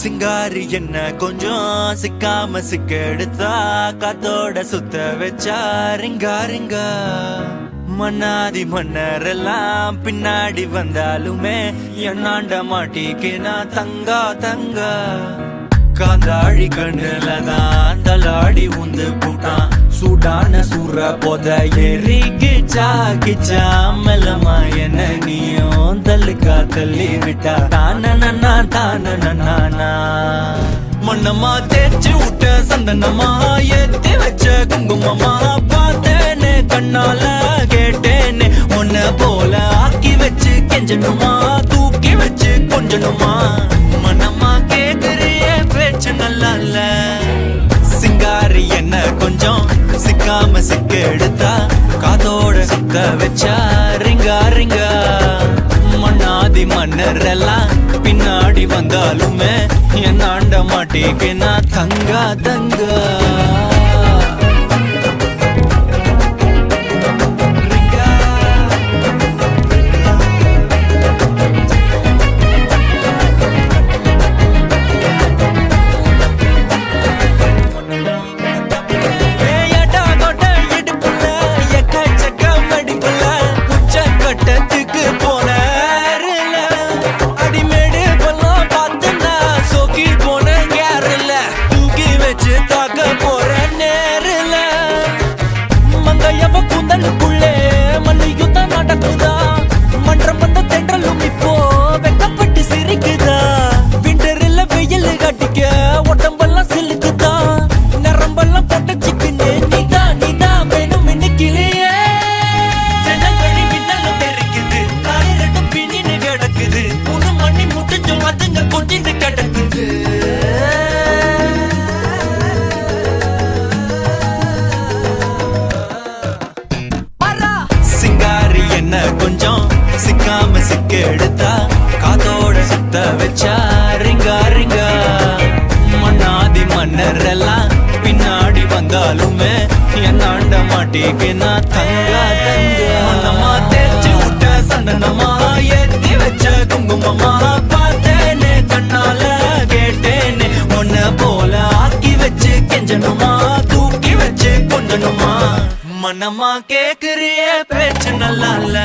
சிங்காரி என்ன கொஞ்சம் சிக்காம சிக்க எடுத்தா காத்தோட சுத்த வச்சா ரிங்கா ரிங்கா மன்னாதி மன்னரெல்லாம் பின்னாடி வந்தாலுமே என்னாண்ட மாட்டிக்கினா தங்கா தங்கா காந்தாழி கண்ணுலதான் தலாடி உந்து போட்டான் சூடான சூற போத எரிக்கிச்சா கிச்சா மெல்லமா என்ன நீயும் தள்ளுக்கா தள்ளி விட்டா தானனா தானனா மண்ணமா தேய்ச்சி விட்ட சந்தனமா ஏத்தி வச்ச குங்குமமா பார்த்தேனே கண்ணால கேட்டேனே உன்ன போல ஆக்கி வச்சு கெஞ்சணுமா தூக்கி வச்சு கொஞ்சணுமா மனமா கேக்குறிய பேச்சு நல்லா இல்ல சிங்காரி என்ன கொஞ்சம் சிக்காம சிக்க எடுத்தா காதோட சுத்த வச்சா ரிங்கா ரிங்கா மண்ணாதி மன்னர் எல்லாம் பின்னாடி வந்தாலுமே என் ஆண்ட மாட்டேன்னா தங்கா தங்கா கொஞ்சம் சிக்காம சிக்க எடுத்தா காதோட சுத்த வச்சா ரிங்கா ரிங்கா மண்ணாதி மன்னர் எல்லாம் பின்னாடி வந்தாலுமே என் ஆண்ட மாட்டேன்னா தங்கா தங்கா மனமா தேய்ச்சி விட்ட சந்தனமா ஏத்தி வச்ச குங்குமமா பார்த்தேனே கண்ணால கேட்டேனே உன்ன போல ஆக்கி வச்சு கெஞ்சணுமா தூக்கி வச்சு கொஞ்சணுமா மனமா கேக்குறிய பேச்சு நல்லா இல்ல